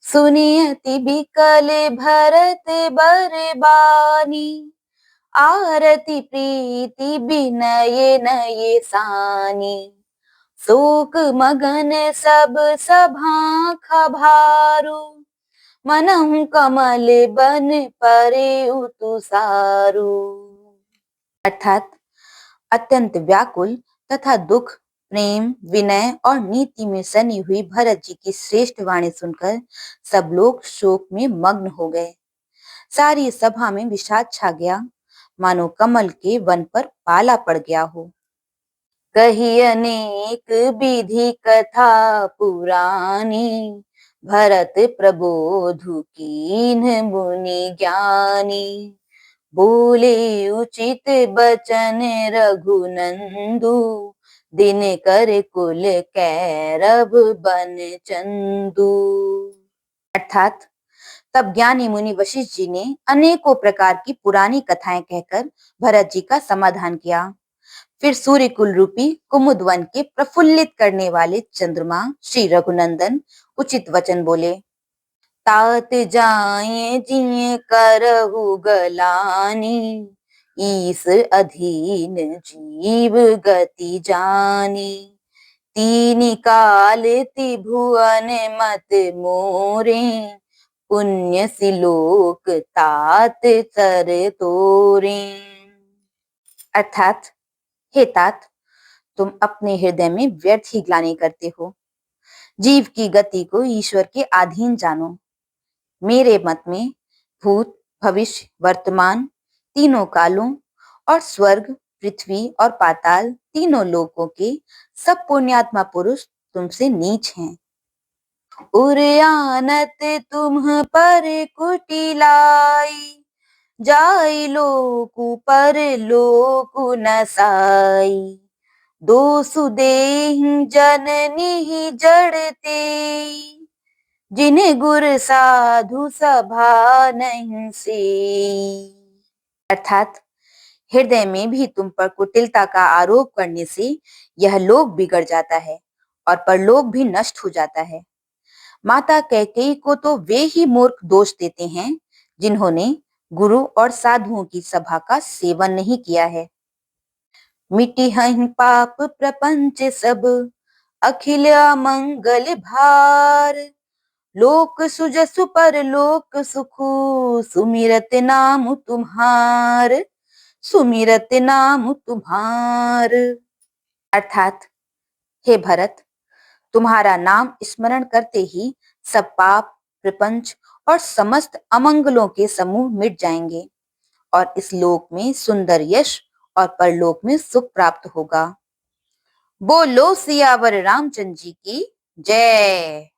सुनियति बिकल भरत बरबानी, आरती प्रीति विनय नये सानी। शोक मगन सब सभा खभारु, मनहु कमल बन परे तुषारु। अर्थात अत्यंत व्याकुल तथा दुख, प्रेम, विनय और नीति में सनी हुई भरत जी की श्रेष्ठ वाणी सुनकर सब लोग शोक में मग्न हो गए। सारी सभा में विषाद छा गया, मानो कमल के वन पर पाला पड़ गया हो। कही अनेक विधि कथा पुरानी, भरत प्रबोधु कीन्ह मुनि ज्ञानी। बोले उचित बचन रघुनंदु, दिन कर कुल कैरव बन चंदू। अर्थात तब ज्ञानी मुनि वशिष्ठ जी ने अनेकों प्रकार की पुरानी कथाएं कहकर भरत जी का समाधान किया। फिर सूर्य कुल रूपी कुमुद वन के प्रफुल्लित करने वाले चंद्रमा श्री रघुनंदन उचित वचन बोले। तात जाए जिय करहु गलानी, ईस अधीन जीव गति जानी। तीन काल त्रिभुवन मत मोरे, पुण्य सिलोक तात तर तोरे। अर्थात हे तात, तुम अपने हृदय में व्यर्थ ही ग्लानि करते हो। जीव की गति को ईश्वर के अधीन जानो। मेरे मत में भूत, भविष्य, वर्तमान तीनों कालों और स्वर्ग, पृथ्वी और पाताल तीनों लोकों के सब पुण्यात्मा पुरुष तुमसे नीच हैं। उरयानत तुम्ह पर कुटिलाई, जाई लोकु पर लोकु नसाई। दोसु देहि जननी जड़ते, जिन्हें गुर साधु सभा नहीं से। अर्थात हृदय में भी तुम पर कुटिलता का आरोप करने से यह लोक बिगड़ जाता है और परलोक भी नष्ट हो जाता है। माता कैकेयी को तो वे ही मूर्ख दोष देते हैं जिन्होंने गुरु और साधुओं की सभा का सेवन नहीं किया है। मिटी हहि पाप प्रपंच सब, अखिल मंगल भार। लोक सुजसु पर लोक सुखु, सुमिरत नाम तुम्हार, सुमिरत नाम तुम्हार। अर्थात हे भरत, तुम्हारा नाम स्मरण करते ही सब पाप, प्रपंच और समस्त अमंगलों के समूह मिट जाएंगे और इस लोक में सुंदर यश और परलोक में सुख प्राप्त होगा। बोलो सियावर रामचंद्र जी की जय।